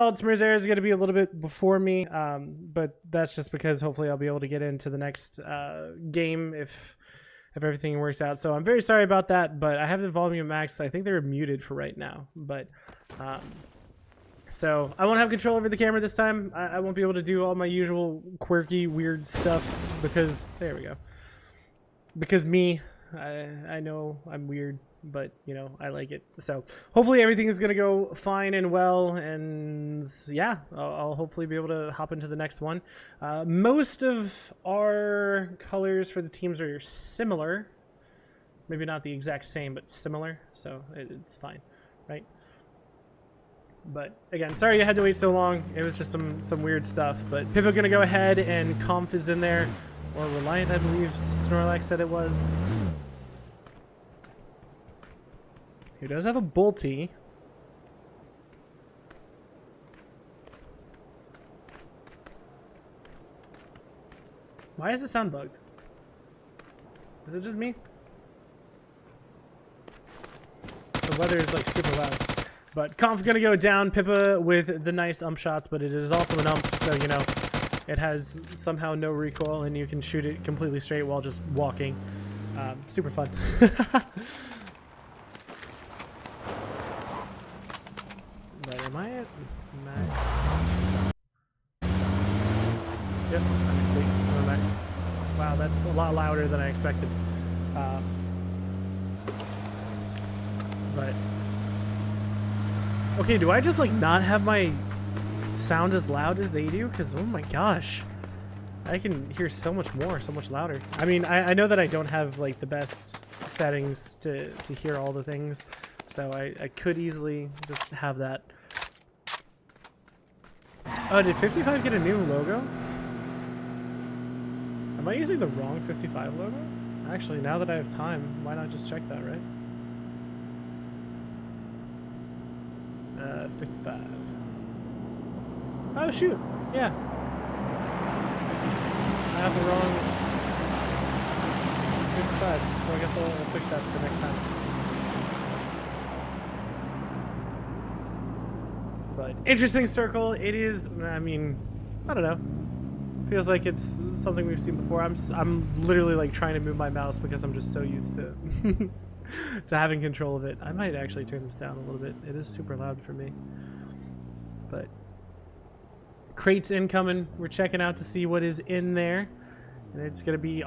Smirzera is going to be a little bit before me, but that's just because hopefully I'll be able to get into the next game if everything works out. So I'm very sorry about that, but I have the volume max. I think they're muted for right now, but so I won't have control over the camera this time. I won't be able to do all my usual quirky, weird stuff because there we go. Because I know I'm weird, but you know I like it. So hopefully everything is gonna go fine and well, and yeah, I'll hopefully be able to hop into the next one. Most of our colors for the teams are similar, maybe not the exact same, but similar. So it's fine, right? But again, sorry you had to wait so long. It was just some weird stuff. But Pippa gonna go ahead, and Conf is in there, or Reliant, I believe Snorlax said it was. He does have a Bolty. Why is the sound bugged? Is it just me? The weather is like super loud. But Conf gonna go down. Pippa with the nice shots, but it is also an so you know it has somehow no recoil and you can shoot it completely straight while just walking. Super fun. But am I at max? Yep, I'm at max. Wow, that's a lot louder than I expected. But okay, do I just like not have my sound as loud as they do? Because oh my gosh, I can hear so much more, so much louder. I mean, I know that I don't have like the best settings to hear all the things, so I could easily just have that. Oh, did 55 get a new logo? Am I using the wrong 55 logo? Actually, now that I have time, why not just check that, right? 55. Oh shoot, yeah. I have the wrong 55, so I guess I'll fix that for next time. But interesting circle. It is, I mean, I don't know. Feels like it's something we've seen before. I'm literally like trying to move my mouse because I'm just so used to to having control of it. I might actually turn this down a little bit. It is super loud for me. But crates incoming. We're checking out to see what is in there, and it's gonna be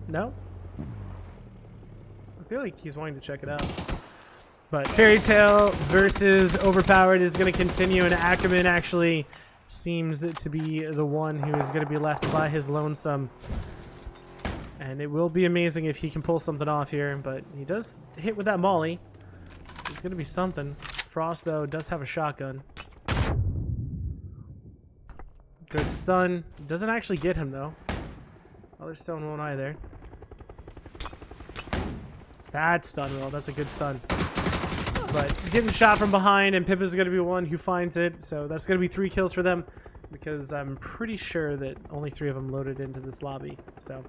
no. I feel like he's wanting to check it out. But Fairy Tale versus Overpowered is going to continue, and Ackerman actually seems to be the one who is going to be left by his lonesome. And it will be amazing if he can pull something off here, but he does hit with that Molly, so it's going to be something. Frost, though, does have a shotgun. Good stun. Doesn't actually get him, though. Other stone won't either. That stun will. That's a good stun. But getting shot from behind, and Pippa's going to be the one who finds it. So that's going to be 3 kills for them, because I'm pretty sure that only 3 of them loaded into this lobby. So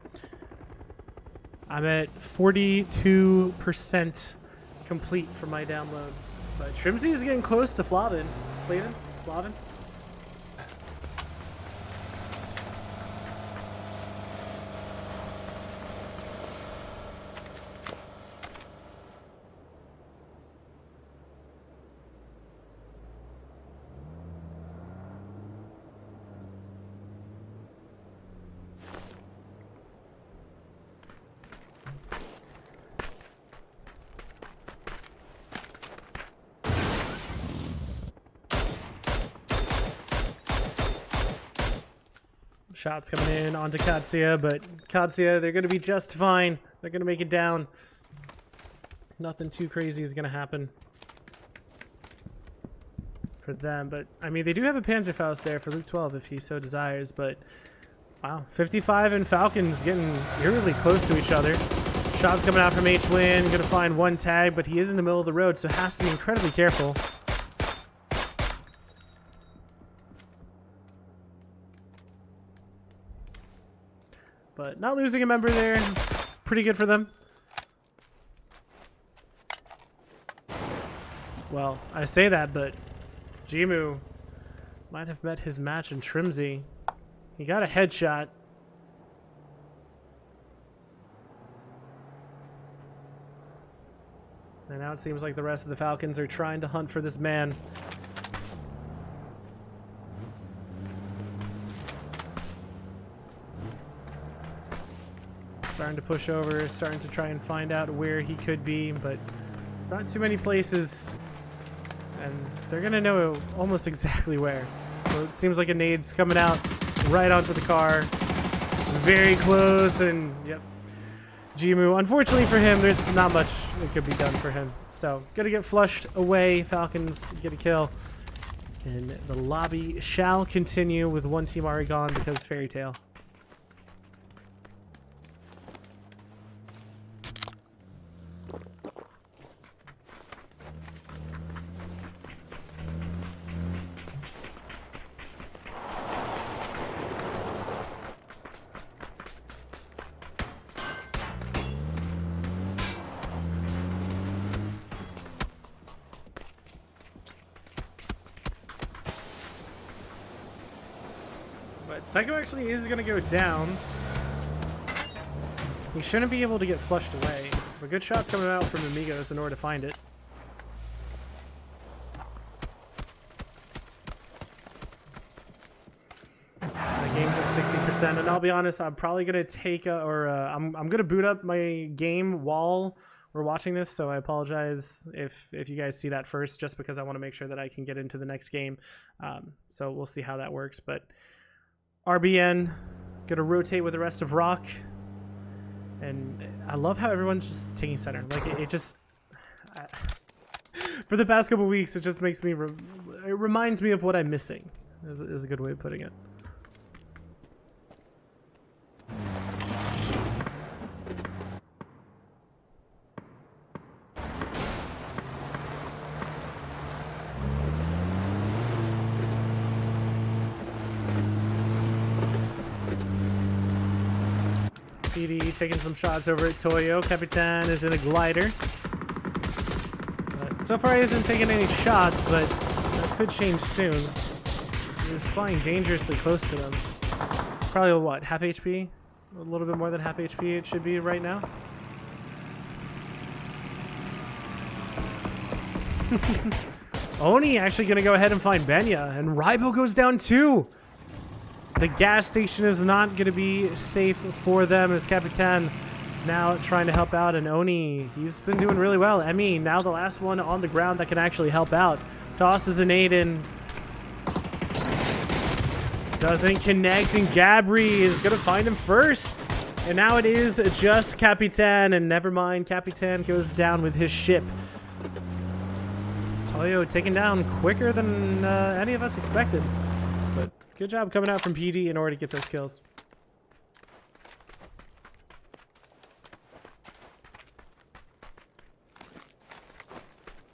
I'm at 42% complete for my download. But Shrimsy is getting close to Flavin. Flavin? Shots coming in onto Katsuya, but Katsuya, they're going to be just fine. They're going to make it down. Nothing too crazy is going to happen for them. But, I mean, they do have a Panzerfaust there for Luke 12 if he so desires. But, wow, 55 and Falcon's getting eerily close to each other. Shots coming out from H-Win. Going to find one tag, but he is in the middle of the road, so has to be incredibly careful. But not losing a member there, pretty good for them. Well, I say that, but Jimu might have met his match in Trimsy. He got a headshot. And now it seems like the rest of the Falcons are trying to hunt for this man. Starting to push over, starting to try and find out where he could be, but it's not too many places. And they're gonna know almost exactly where. So it seems like a nade's coming out right onto the car. It's very close, and yep. Jimu, unfortunately for him, there's not much that could be done for him. So, gonna get flushed away. Falcons get a kill. And the lobby shall continue with one team already gone because Fairy Tail. But Psycho actually is going to go down. He shouldn't be able to get flushed away. But good shots coming out from Amigos in order to find it. The game's at 60%, and I'll be honest, I'm probably going to take I'm going to boot up my game while we're watching this, so I apologize if you guys see that first, just because I want to make sure that I can get into the next game. So we'll see how that works, but RBN gonna rotate with the rest of Rock, and I love how everyone's just taking center. Like it just for the past couple weeks, it just makes me it reminds me of what I'm missing. Is a good way of putting it. PD taking some shots over at Toyo. Capitan is in a glider. But so far he hasn't taken any shots, but that could change soon. He's flying dangerously close to them. Probably what, half HP? A little bit more than half HP it should be right now. Oni actually gonna go ahead and find Benya, and Raibo goes down too. The gas station is not going to be safe for them as Capitan now trying to help out, and Oni, he's been doing really well. Emmy, now the last one on the ground that can actually help out. Tosses an aid in. Doesn't connect, and Gabri is going to find him first. And now it is just Capitan, and never mind, Capitan goes down with his ship. Toyo taken down quicker than any of us expected. But good job coming out from PD in order to get those kills.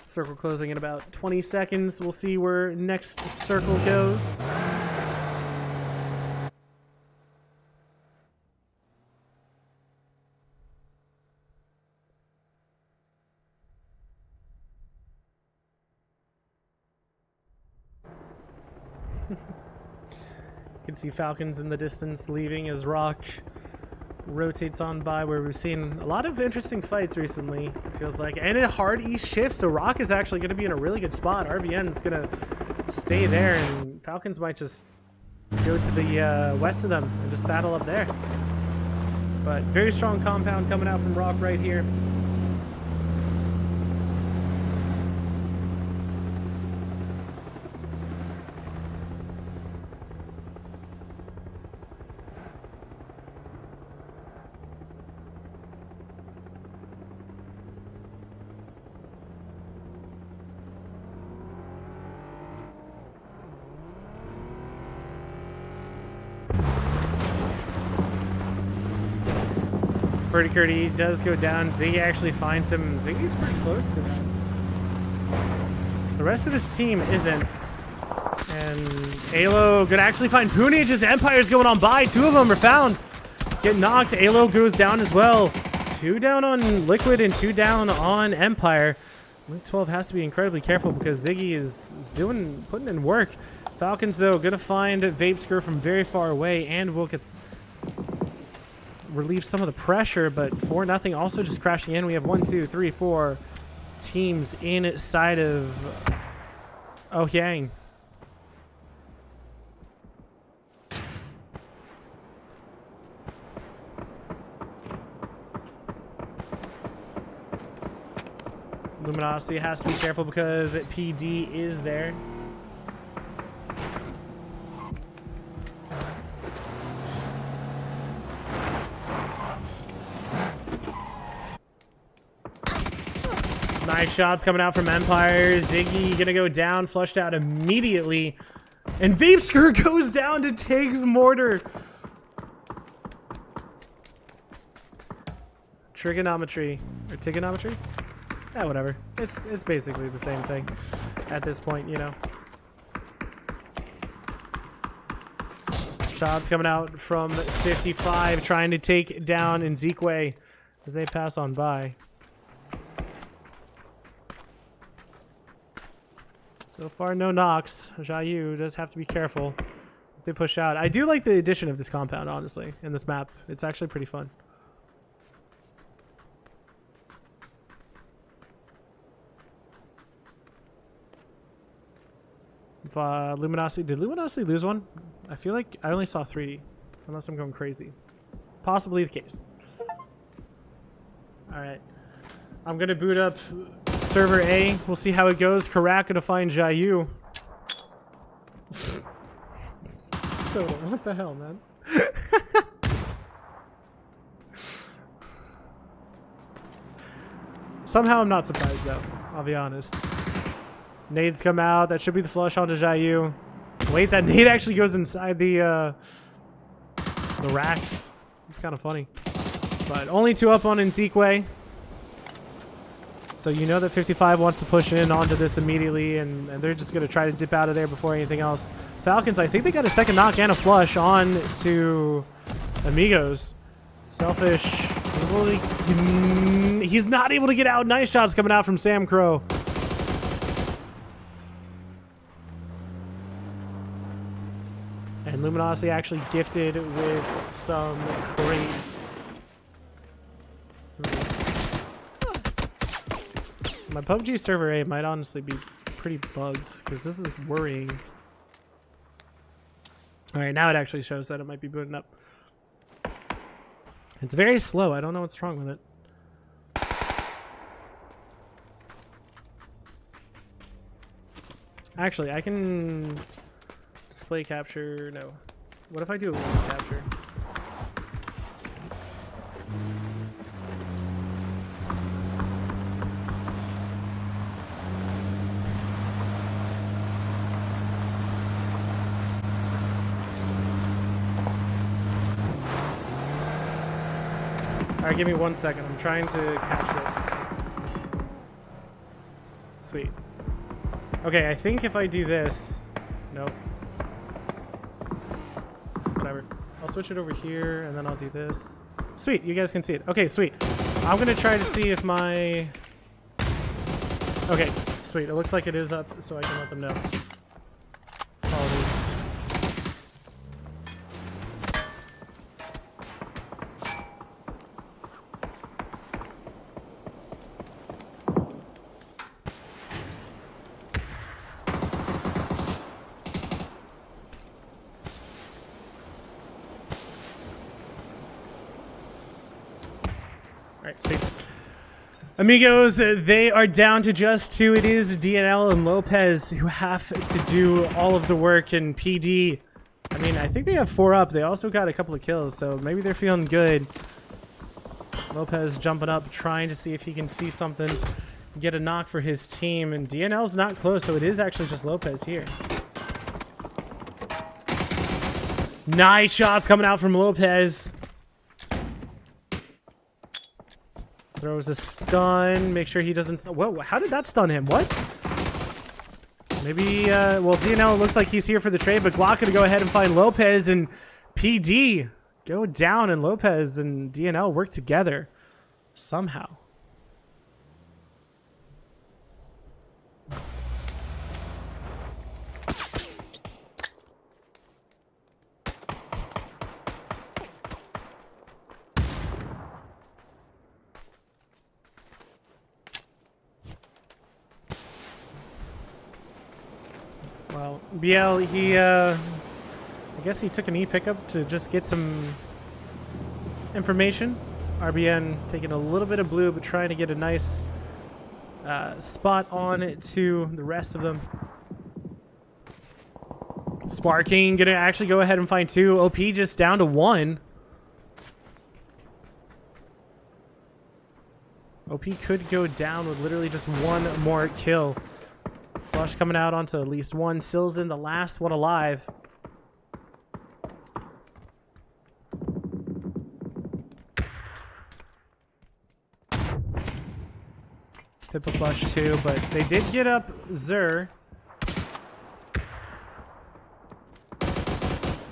Circle closing in about 20 seconds. We'll see where next circle goes. You can see Falcons in the distance leaving as Rock rotates on by, where we've seen a lot of interesting fights recently, feels like. And a hard east shift, so Rock is actually going to be in a really good spot. RBN is going to stay there, and Falcons might just go to the west of them and just saddle up there. But very strong compound coming out from Rock right here. Purdy Curdy does go down. Ziggy actually finds him. Ziggy's pretty close to that. The rest of his team isn't. And Alo gonna actually find Puni. Just Empire's going on by. Two of them are found. Get knocked. Alo goes down as well. 2 down on Liquid and 2 down on Empire. Link 12 has to be incredibly careful because Ziggy is putting in work. Falcons, though, gonna find Vapeskir from very far away and will get relieve some of the pressure, but 4-0 also just crashing in. We have 1, 2, 3, 4 teams inside of Ohyang. Luminosity has to be careful because PD is there. Nice shots coming out from Empire. Ziggy gonna go down, flushed out immediately. And Vapeskir goes down to Tig's mortar. Trigonometry. Or trigonometry? Yeah, whatever. It's basically the same thing at this point, you know. Shots coming out from 55, trying to take down Nzikwe as they pass on by. So far, no knocks. Jayu does have to be careful if they push out. I do like the addition of this compound, honestly, in this map. It's actually pretty fun. Luminosity. Did Luminosity lose one? I feel like I only saw 3, unless I'm going crazy. Possibly the case. Alright. I'm going to boot up server A. We'll see how it goes. Karak gonna find Jayu. Soda, what the hell, man? Somehow I'm not surprised, though. I'll be honest. Nades come out. That should be the flush onto Jayu. Wait, that nade actually goes inside the racks. It's kind of funny. But only 2 up on Nzikwe. So you know that 55 wants to push in onto this immediately, and they're just going to try to dip out of there before anything else. Falcons, I think they got a second knock and a flush on to Amigos. Selfish. He's not able to get out. Nice shots coming out from Sam Crow. And Luminosity actually gifted with some crates. My PUBG server A might honestly be pretty bugged because this is worrying. Alright, now it actually shows that it might be booting up. It's very slow. I don't know what's wrong with it. Actually, I can display capture. No. What if I do a window capture? Alright, give me 1 second. I'm trying to catch this. Sweet. Okay, I think if I do this... Nope. Whatever. I'll switch it over here, and then I'll do this. Sweet, you guys can see it. Okay, sweet. I'm gonna try to see if my... Okay, sweet. It looks like it is up, so I can let them know. Apologies. Alright, sweet. Amigos, they are down to just 2. It is DNL and Lopez who have to do all of the work, and PD, I mean, I think they have 4 up. They also got a couple of kills, so maybe they're feeling good. Lopez jumping up, trying to see if he can see something, get a knock for his team, and DNL's not close, so it is actually just Lopez here. Nice shots coming out from Lopez. Throws a stun. Make sure he doesn't... Whoa, how did that stun him? What? Maybe, well, DNL looks like he's here for the trade, but Glock gonna go ahead and find Lopez, and PD go down, and Lopez and DNL work together. Somehow. Well, BL, he, I guess he took an E pickup to just get some information. RBN taking a little bit of blue, but trying to get a nice spot on it to the rest of them. Sparking gonna actually go ahead and find 2. OP just down to 1. OP could go down with literally just 1 more kill. Flush coming out onto at least 1. Silzen, the last one alive. Pippa flush too, but they did get up Zer.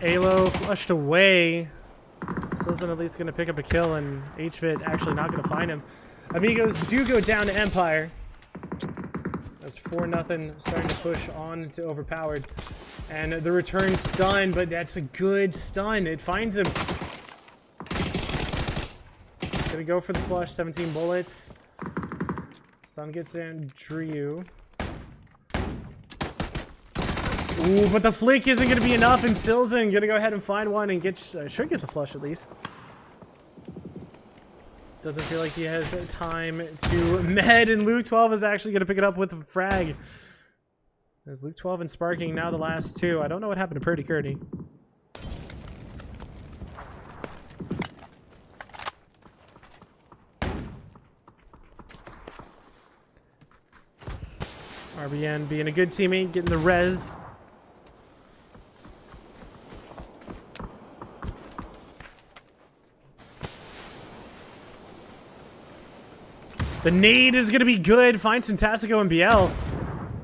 Alo flushed away. Silzen at least going to pick up a kill, and HVIT actually not going to find him. Amigos do go down to Empire. That's 4-0, starting to push on to Overpowered. And the return stun, but that's a good stun. It finds him. Gonna go for the flush, 17 bullets. Stun gets in Drew. Ooh, but the flick isn't going to be enough, and Silzen going to go ahead and find one and get should get the flush at least. Doesn't feel like he has time to med, and Luke 12 is actually going to pick it up with a frag. As Luke 12 and Sparking now the last 2. I don't know what happened to Purdy Curdy. RBN being a good teammate, getting the res. The nade is going to be good. Finds Fantastico and BL.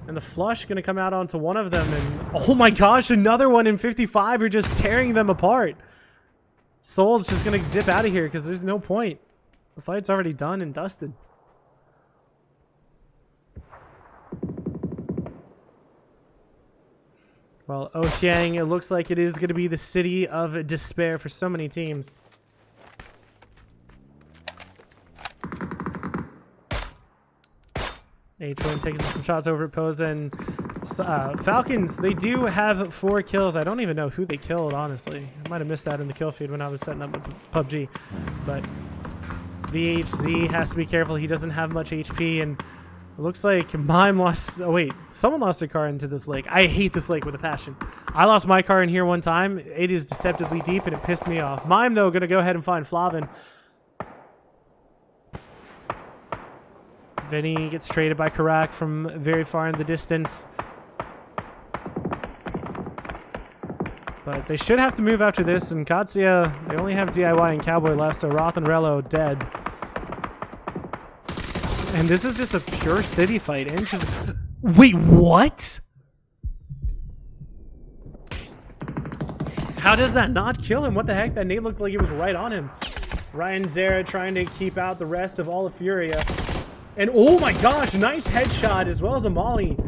And the flush going to come out onto one of them. And oh my gosh, another one in 55. You're just tearing them apart. Soul's just going to dip out of here because there's no point. The fight's already done and dusted. Well, Otiang, it looks like it is going to be the city of despair for so many teams. H1 taking some shots over at Posa, and Falcons, they do have 4 kills. I don't even know who they killed, honestly. I might have missed that in the kill feed when I was setting up PUBG. But VHZ has to be careful. He doesn't have much HP, and it looks like Mime lost... Oh, wait. Someone lost their car into this lake. I hate this lake with a passion. I lost my car in here one time. It is deceptively deep, and it pissed me off. Mime, though, going to go ahead and find Flavin. Vinny gets traded by Karak from very far in the distance. But they should have to move after this, and Katsuya, they only have DIY and Cowboy left, so Roth and Rello dead. And this is just a pure city fight. Interesting. Wait, what? How does that not kill him? What the heck? That nade looked like it was right on him. Ryan Zera trying to keep out the rest of all of Furia. And oh my gosh, nice headshot as well as a molly.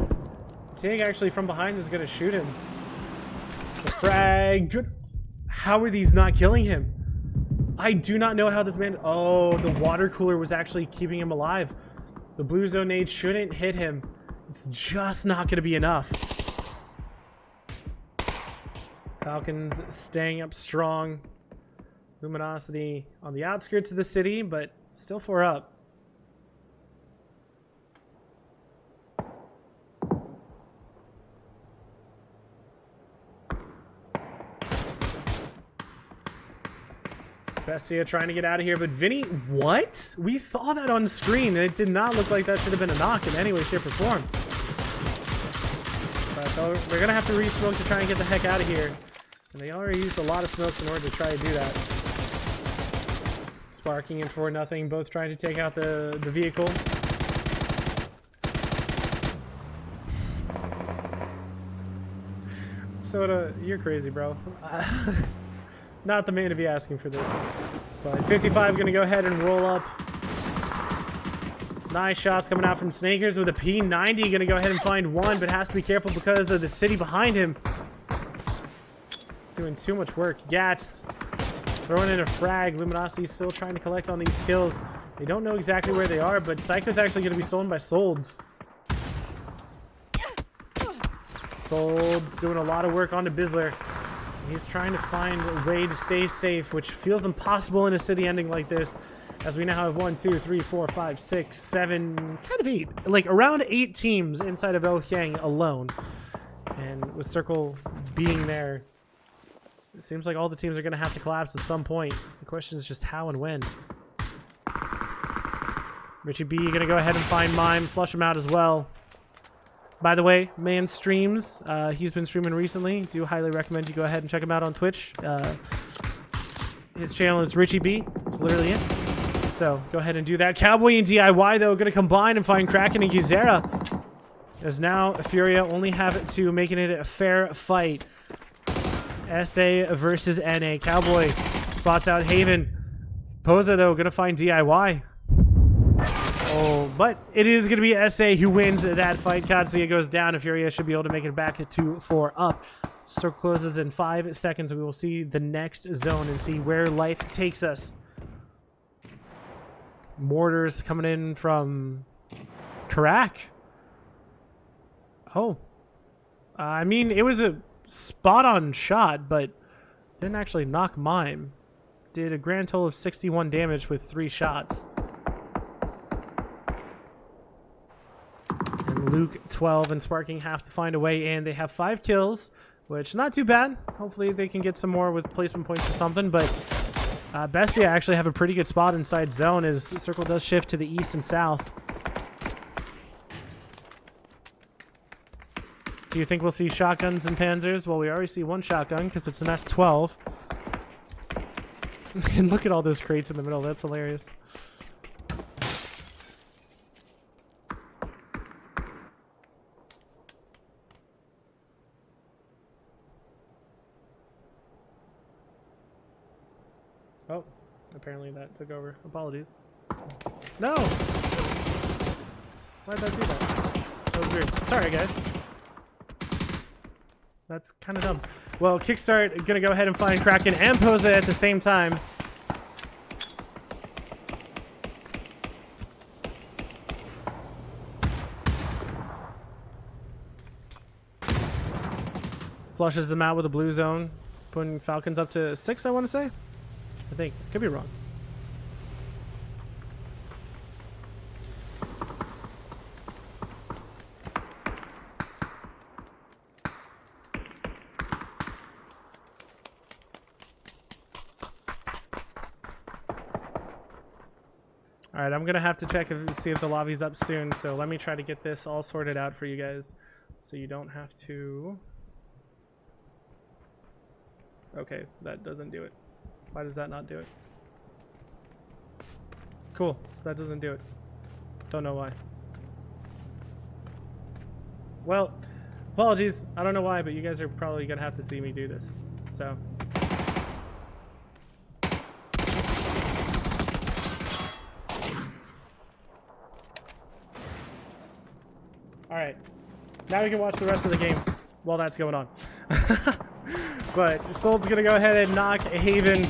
Tig actually from behind is going to shoot him. The frag. Good. How are these not killing him? I do not know how this man... Oh, the water cooler was actually keeping him alive. The blue zone nade shouldn't hit him. It's just not going to be enough. Falcons staying up strong. Luminosity on the outskirts of the city, but still 4 up. Bestia trying to get out of here, but Vinny, what? We saw that on screen. It did not look like that should have been a knock in any way, shape, or form. But they're going to have to re-smoke to try and get the heck out of here. And they already used a lot of smokes in order to try to do that. Sparking and 4-0, both trying to take out the vehicle. Soda, you're crazy, bro. Not the man to be asking for this. But 55 going to go ahead and roll up. Nice shots coming out from Snakers with a P90. Going to go ahead and find one, but has to be careful because of the city behind him. Doing too much work. Gats throwing in a frag. Luminosity still trying to collect on these kills. They don't know exactly where they are, but Psycho's actually going to be stolen by Solds. Sold's doing a lot of work on the Bizzler. He's trying to find a way to stay safe, which feels impossible in a city ending like this. As we now have 1, 2, 3, 4, 5, 6, 7, kind of 8. Like around 8 teams inside of Okyang alone. And with Circle being there, it seems like all the teams are going to have to collapse at some point. The question is just how and when. Richie B going to go ahead and find Mime, flush him out as well. By the way, man streams. He's been streaming recently. Do highly recommend you go ahead and check him out on Twitch. His channel is Richie B. That's literally it. So go ahead and do that. Cowboy and DIY, though, going to combine and find Kraken and Smirzera. As now Furia only have to making it a fair fight. SA versus NA. Cowboy spots out Haven. Posa, though, going to find DIY. Oh, but it is going to be SA who wins that fight. Katsuya goes down, and Furia should be able to make it back to 2-4 up. Circle closes in 5 seconds. We will see the next zone and see where life takes us. Mortars coming in from Karak. Oh. I mean, it was a spot-on shot, but didn't actually knock Mime. Did a grand total of 61 damage with 3 shots. And Luke 12 and Sparking have to find a way in. They have 5 kills, which not too bad. Hopefully they can get some more with placement points or something, but Bestia actually have a pretty good spot inside zone as Circle does shift to the east and south. Do you think we'll see shotguns and panzers? Well, we already see one shotgun because it's an S12. And look at all those crates in the middle. That's hilarious. Oh, apparently that took over. Apologies. No! Why'd that do that? That was weird. Sorry, guys. That's kind of dumb. Well, Kickstart gonna go ahead and find Kraken and Posa at the same time. Flushes them out with a blue zone, putting Falcons up to 6, I want to say. I think. Could be wrong. Alright, I'm going to have to check and see if the lobby's up soon, so let me try to get this all sorted out for you guys so you don't have to... Okay, that doesn't do it. Why does that not do it? Cool, that doesn't do it. Don't know why. Well, apologies. I don't know why, but you guys are probably going to have to see me do this. So... Alright, now we can watch the rest of the game while that's going on. But Soul's gonna go ahead and knock Haven.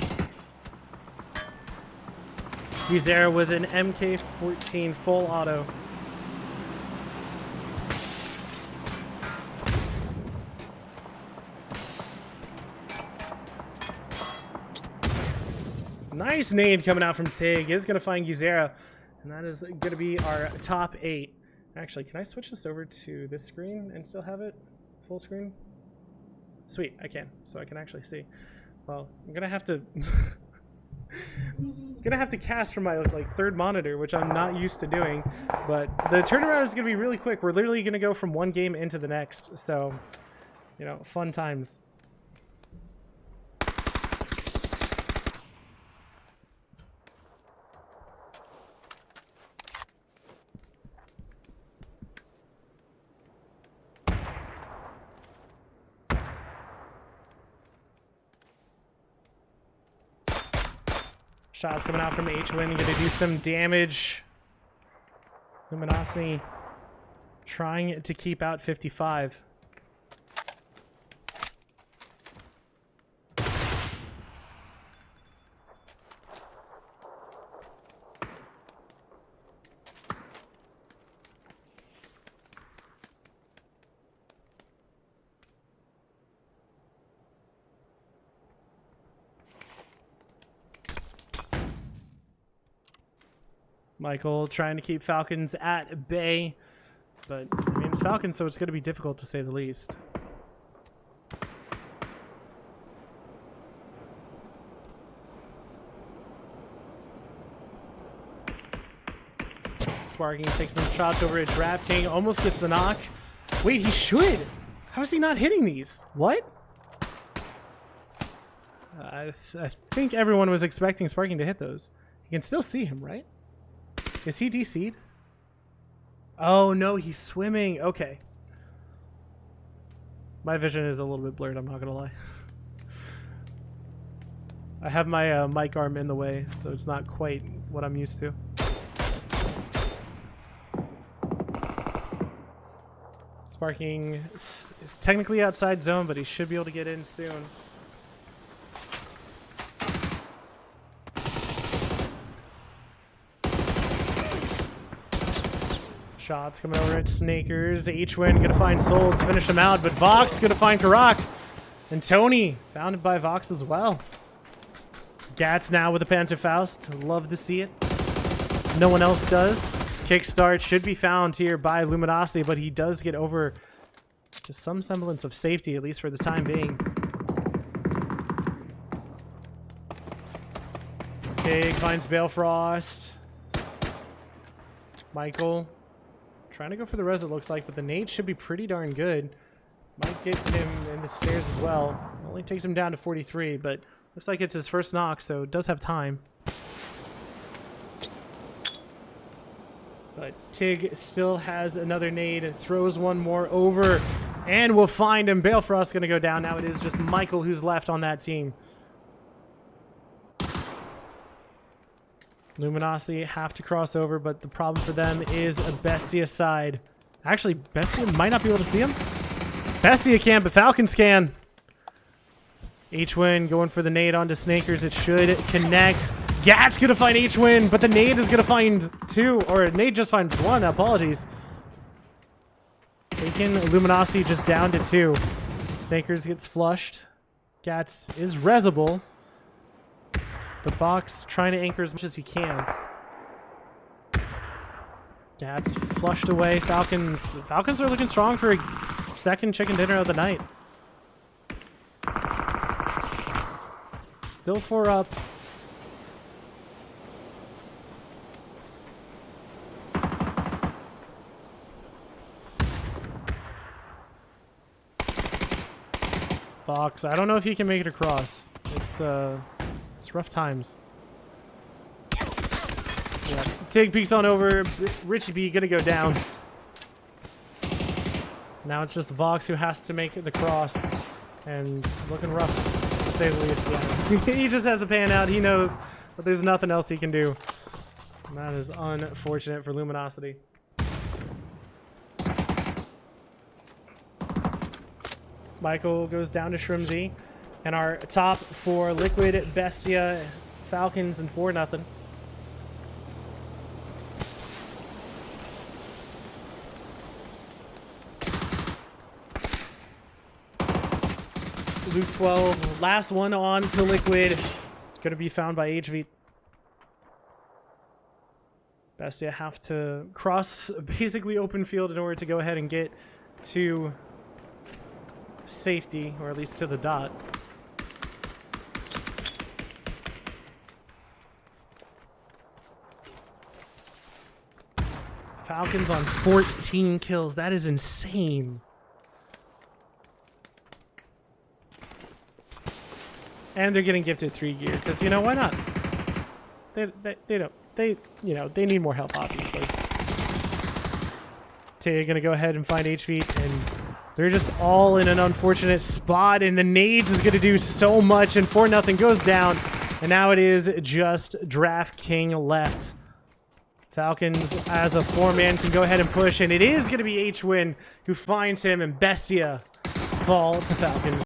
Smirzera with an MK14 full auto. Nice nade coming out from Tig. Is gonna find Smirzera, and that is gonna be our top 8. Actually, can I switch this over to this screen and still have it full screen? Sweet, I can. So I can actually see. Well, I'm gonna have to cast from my like 3rd monitor, which I'm not used to doing. But the turnaround is gonna be really quick. We're literally gonna go from one game into the next. So, you know, fun times. Shots coming out from H-Win, gonna do some damage. Luminosity trying to keep out 55. Michael trying to keep Falcons at bay. But, I mean, it's Falcons, so it's going to be difficult to say the least. Sparking takes some shots over at Draft King. Almost gets the knock. Wait, he should. How is he not hitting these? What? I think everyone was expecting Sparking to hit those. You can still see him, right? Is he DC'd? Oh, no, he's swimming. Okay. My vision is a little bit blurred, I'm not going to lie. I have my mic arm in the way, so it's not quite what I'm used to. Sparking is technically outside zone, but he should be able to get in soon. Shots coming over at Snakers. H-Win gonna find Soul to finish him out, but Vox gonna find Karak. And Tony founded by Vox as well. Gats now with the Panzerfaust. Love to see it. No one else does. Kickstart should be found here by Luminosity, but he does get over to some semblance of safety, at least for the time being. Tig finds Balefrost. Michael trying to go for the res, it looks like, but the nade should be pretty darn good. Might get him in the stairs as well. Only takes him down to 43, but looks like it's his first knock, so it does have time. But Tig still has another nade, throws one more over, and we'll find him. Balefrost's going to go down. Now it is just Michael who's left on that team. Luminosity have to cross over, but the problem for them is a Bestia side. Actually, Bestia might not be able to see him. Bestia can, but Falcons can. H-Win going for the nade onto Snakers. It should connect. Gat's gonna find H-Win, but the nade is gonna find two, or nade just finds one. Apologies. Taking Luminosity just down to two. Snakers gets flushed. Gats is resable. But Vox trying to anchor as much as he can. Gats flushed away. Falcons are looking strong for a second chicken dinner of the night. Still 4 up. Vox, I don't know if he can make it across. It's rough times. Yeah. Tig peeks on over. Richie B gonna go down. Now it's just Vox who has to make the cross. And looking rough, to say the least. Yeah. He just has to pan out. He knows, but there's nothing else he can do. And that is unfortunate for Luminosity. Michael goes down to Shrimsy. And our top 4, Liquid, Bestia, Falcons, and 4-0. Luke 12, last one on to Liquid. It's going to be found by HV. Bestia have to cross basically open field in order to go ahead and get to safety, or at least to the dot. Falcons on 14 kills. That is insane. And they're getting gifted 3 gear because, you know, why not? They need more help, obviously. Tay gonna go ahead and find HV, and they're just all in an unfortunate spot, and the nades is gonna do so much, and 4-0 goes down, and now it is just Draft King left. Falcons, as a 4-man, can go ahead and push, and it is going to be H-Win who finds him, and Bestia fall to Falcons.